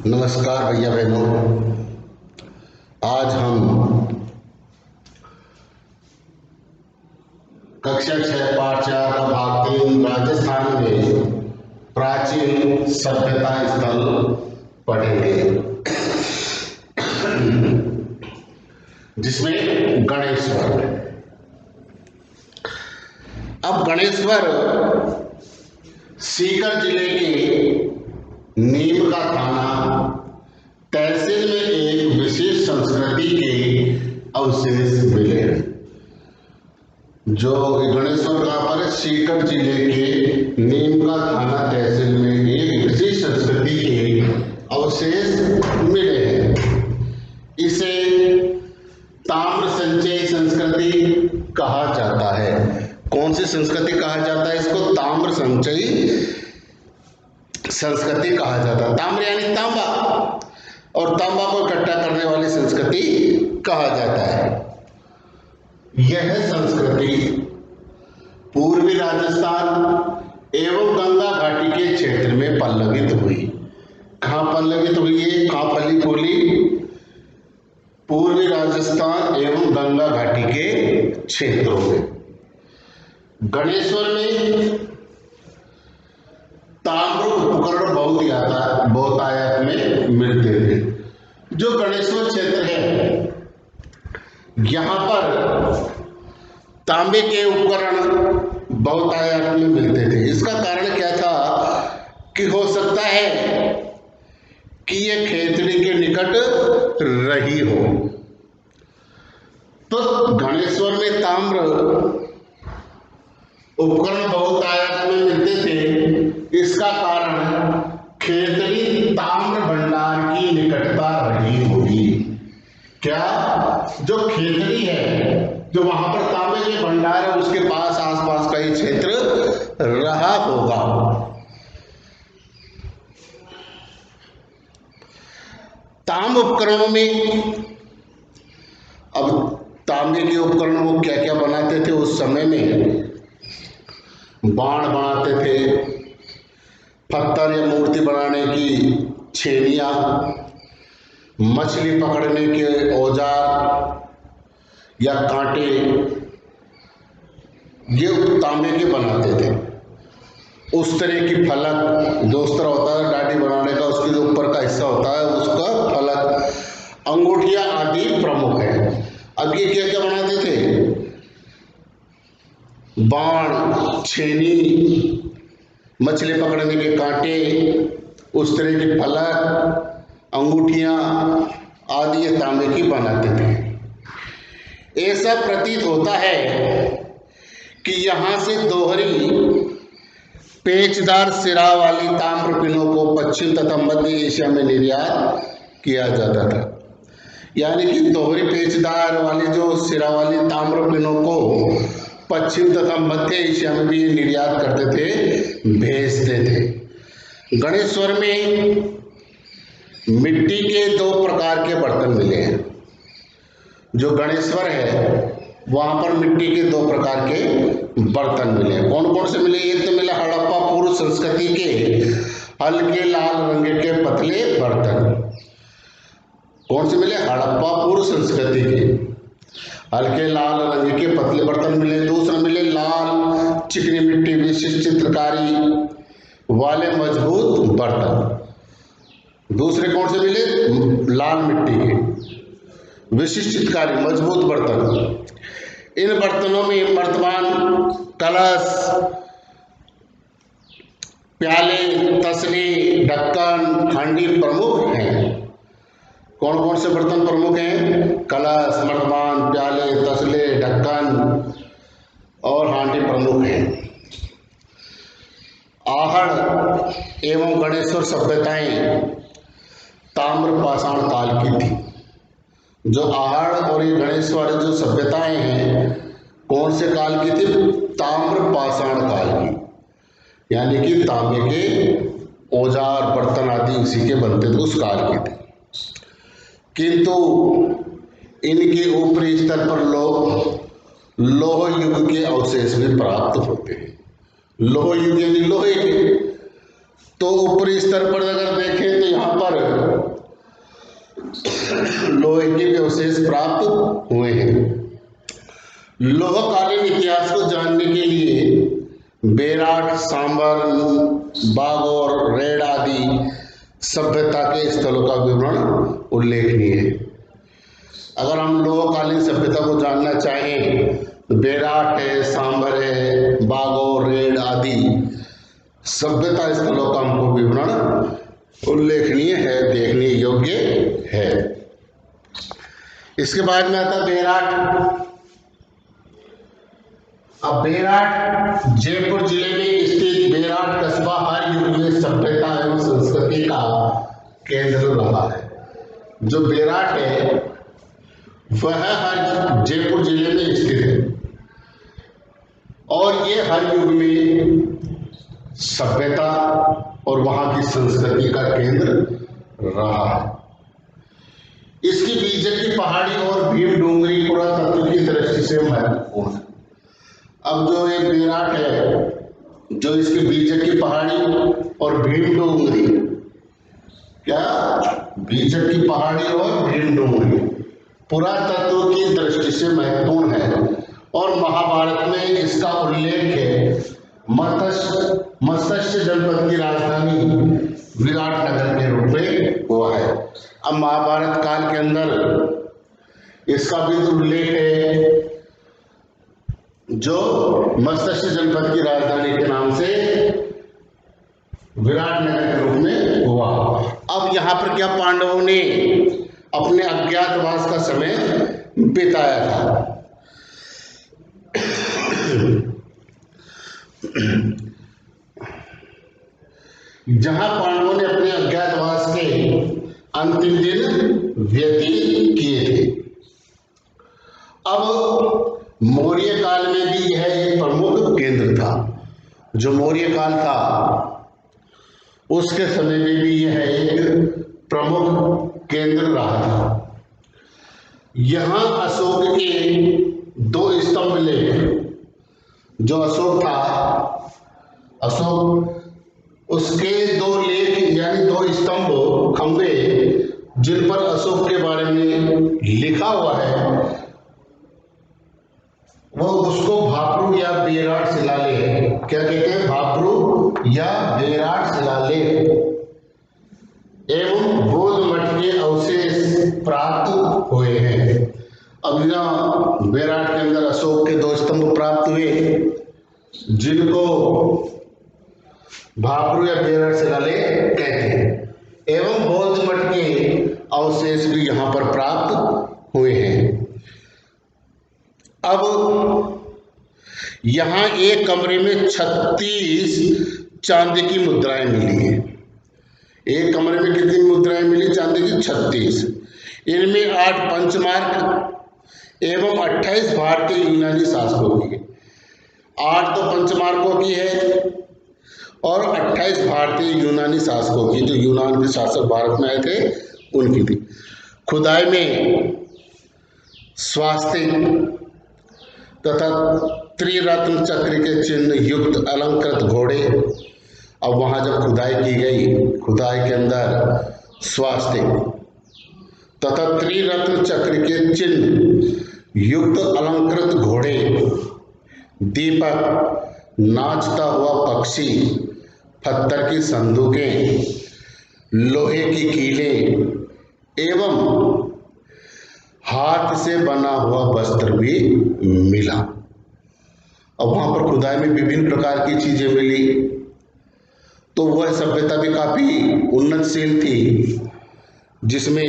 नमस्कार भैया बहनों। आज हम कक्षा 6 पाठ 4 का भाग 3 राजस्थान में प्राचीन सभ्यता स्थल पढ़ेंगे, जिसमें गणेश्वर। अब गणेश्वर सीकर जिले के नीम का थाना तहसील में एक विशेष संस्कृति के अवशेष मिले हैं। जो गणेश्वर कहाँ पर है? सीकर जिले के नीम का थाना तहसील में एक विशेष संस्कृति के अवशेष मिले हैं। इसे ताम्र संचयी संस्कृति कहा जाता है। कौन सी संस्कृति कहा जाता है इसको? ताम्र संचयी संस्कृति कहा जाता है। ताम्र यानी तांबा, और तांबा को इकट्ठा करने वाली संस्कृति कहा जाता है। यह संस्कृति पूर्वी राजस्थान एवं गंगा घाटी के क्षेत्र में पल्लवित हुई। कहाँ पल्लवित हुई है? कहाँ पली फूली? पूर्वी राजस्थान एवं गंगा घाटी के क्षेत्रों में। गणेश्वर में ताम्र उपकरण बहुत आयात में मिलते थे। जो गणेश्वर क्षेत्र है, यहाँ पर तांबे के उपकरण बहुत आयात में मिलते थे। इसका कारण क्या था कि हो सकता है कि यह खेतड़ी के निकट रही हो, तो गणेश्वर में ताम्र उपकरण बहुत आयात में मिलते थे। इसका कारण खेतड़ी ताम्र भंडार की निकटता रही होगी। क्या? जो खेतड़ी है, जो वहां पर तांबे के भंडार है, उसके पास आसपास का ही क्षेत्र रहा होगा। ताम्र उपकरणों में, अब तांबे के उपकरण वो क्या क्या बनाते थे उस समय में? बाण बनाते थे, पत्थर या मूर्ति बनाने की छेनियाँ, मछली पकड़ने के औजार या कांटे, ये तांबे के बनाते थे। उस तरह की फलक, जो उस तरह होता है डाटी बनाने का, उसके जो ऊपर का हिस्सा होता है उसका फलक, अंगूठियाँ आदि प्रमुख है। अब ये क्या क्या बनाते थे? बाण, छेनी, मछली पकड़ने के कांटे, उस तरह की फलक, अंगूठियां आदि ये तांबे की बनाते थे। ऐसा प्रतीत होता है कि यहाँ से दोहरी पेचदार सिरा वाली ताम्र पिनों को पश्चिम तथा मध्य एशिया में निर्यात किया जाता था। यानी कि दोहरी पेचदार वाली जो सिरा वाली ताम्र पिनों को पश्चिम तथा मध्य एशिया में भी निर्यात करते थे, भेजते थे। गणेश्वर में मिट्टी के 2 प्रकार के बर्तन मिले हैं। जो गणेश्वर है वहां पर मिट्टी के 2 प्रकार के बर्तन मिले हैं। कौन कौन से मिले? एक तो मिला हड़प्पा पूर्व संस्कृति के हल्के लाल रंग के पतले बर्तन। कौन से मिले? हड़प्पा पूर्व संस्कृति के हल्के लाल रंग के पतले बर्तन मिले। दूसरा मिले लाल चिकनी मिट्टी विशिष्ट चित्रकारी वाले मजबूत बर्तन। दूसरे कौन से मिले? लाल मिट्टी के विशिष्ट चित्रकारी मजबूत बर्तन। इन बर्तनों में वर्तमान कलश, प्याले, तसले, ढक्कन, हांडी प्रमुख हैं। कौन कौन से बर्तन प्रमुख हैं? कलश, मर्तमान, प्याले, तसले, ढक्कन और हांडी प्रमुख हैं। आहड़ एवं गणेश्वर सभ्यताएं ताम्र पाषाण काल की थी। जो आहड़ और ये गणेश्वर जो सभ्यताएं हैं, कौन से काल की थी? ताम्र पाषाण काल की, यानी कि तांबे के औजार, बर्तन आदि इसी के बनते थे, उस काल की थी। किंतु इनके ऊपरी स्तर पर लौह युग के अवशेष भी प्राप्त होते हैं। लौह युग यानी लोहे के, तो ऊपरी स्तर पर अगर देखें तो यहाँ पर लोहे के भी अवशेष प्राप्त हुए हैं। लोहकालीन इतिहास को जानने के लिए बेराट, सांबर, बागोर, रेड आदि सभ्यता के स्थलों का विवरण उल्लेखनीय है। अगर हम लोहकालीन सभ्यता को जानना चाहें तो बेराट है, सांबर है, बागोर, रेड आदि सभ्यता स्थलों का हमको विवरण उल्लेखनीय है, देखने योग्य है। इसके बाद में आता बेराट। अब बेराट जयपुर जिले में स्थित बेराट कस्बा हर युग में सभ्यता एवं संस्कृति का केंद्र रहा है। जो बेराट है वह हर जयपुर जिले में स्थित है और ये हर युग में सभ्यता और वहां की संस्कृति का केंद्र रहा है। इसकी बीजक की पहाड़ी और भीम डोंगरी पुरातत्व की दृष्टि से महत्वपूर्ण है। अब जो ये बेराट है, जो इसकी बीजक की पहाड़ी और भीम डोंगरी, क्या बीजक की पहाड़ी और भीम डोंगरी पुरातत्व की दृष्टि से महत्वपूर्ण है और महाभारत में इसका उल्लेख है। मत्स्य जनपद की राजधानी विराटनगर के रूप में हुआ है। अब महाभारत काल के अंदर इसका भी उल्लेख है, जो मत्स्य जनपद की राजधानी के नाम से विराटनगर के रूप में हुआ। अब यहाँ पर क्या पांडवों ने अपने अज्ञातवास का समय बिताया था। जहां पांडवों ने अपने अज्ञातवास के अंतिम दिन व्यतीत किए थे। अब मौर्य काल में भी यह एक प्रमुख केंद्र था। जो मौर्य काल था उसके समय में भी यह एक प्रमुख केंद्र रहा था। यहां अशोक के दो स्तंभ लेख, जो अशोक था, अशोक उसके दो लेख यानी दो स्तंभ खंबे जिन पर अशोक के बारे में लिखा हुआ है, वो उसको भाब्रू या बेराट शिलालेख, क्या कहते हैं, भाब्रू या बेराट शिलालेख एवं बौद्ध मठ के अवशेष प्राप्त हुए हैं। अब यहाँ बेराट के अंदर अशोक के दो स्तंभ प्राप्त हुए जिनको भाब्रू या बेराट शिलालेख कहते हैं एवं बौद्ध मठ के अवशेष भी यहाँ पर प्राप्त हुए हैं। अब यहाँ एक कमरे में 36 चांदी की मुद्राएं मिली हैं। एक कमरे में कितनी मुद्राएं मिली चांदी की? 36। इनमें 8 पंचमार्क एवं 28 भारतीय यूनानी शासकों की। 8 तो पंचमार्कों की है और 28 भारतीय यूनानी शासकों की, जो यूनान के शासक भारत में आए थे उनकी थी। खुदाई में स्वास्तिक तथा त्रिरत्न चक्र के चिन्ह युक्त अलंकृत घोड़े। अब वहां जब खुदाई की गई, खुदाई के अंदर स्वास्तिक तथा त्रिरत्न चक्र के चिन्ह युक्त अलंकृत घोड़े, दीपक, नाचता हुआ पक्षी, पत्थर की संदूकें, लोहे की कीलें एवं हाथ से बना हुआ वस्त्र भी मिला। अब वहां पर खुदाई में विभिन्न प्रकार की चीजें मिली, तो वह सभ्यता भी काफी उन्नतशील थी, जिसमें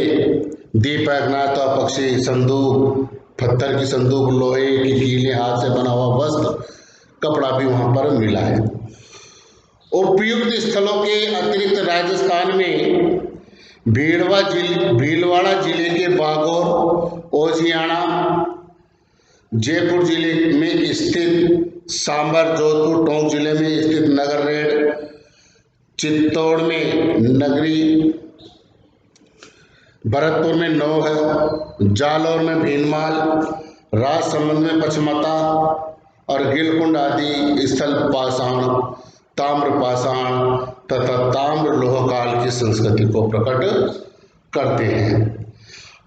दीपक, नाचता पक्षी, संदूक, पत्थर की संदूक, लोहे की कीलें, हाथ से बना हुआ वस्त्र, कपड़ा भी वहां पर मिला है। उपयुक्त स्थलों के अतिरिक्त राजस्थान में भीलवाड़ा जिले के बागोर, ओसियाना, जयपुर जिले में स्थित सांबर, जोधपुर, टोंक जिले में स्थित नगररेड, चित्तौड़ में नगरी, भरतपुर में नौह, जालौर में भीनमाल, राजसमंद में पचमता और गिलकुंड आदि स्थल पाषाण ताम्रपाषाण तथा ताम्र लोह काल की संस्कृति को प्रकट करते हैं।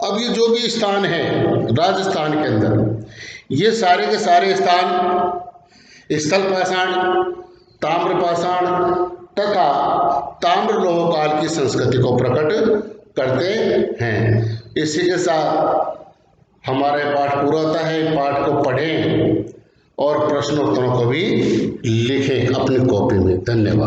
अब ये जो भी स्थान है राजस्थान के अंदर, ये सारे के सारे स्थान स्थल पाषाण, ताम्रपाषाण तथा ताम्र लोह काल की संस्कृति को प्रकट करते हैं। इसी के साथ हमारा पाठ पूरा होता है। पाठ को पढ़ें और प्रश्नोत्तरों को भी लिखें अपनी कॉपी में। धन्यवाद।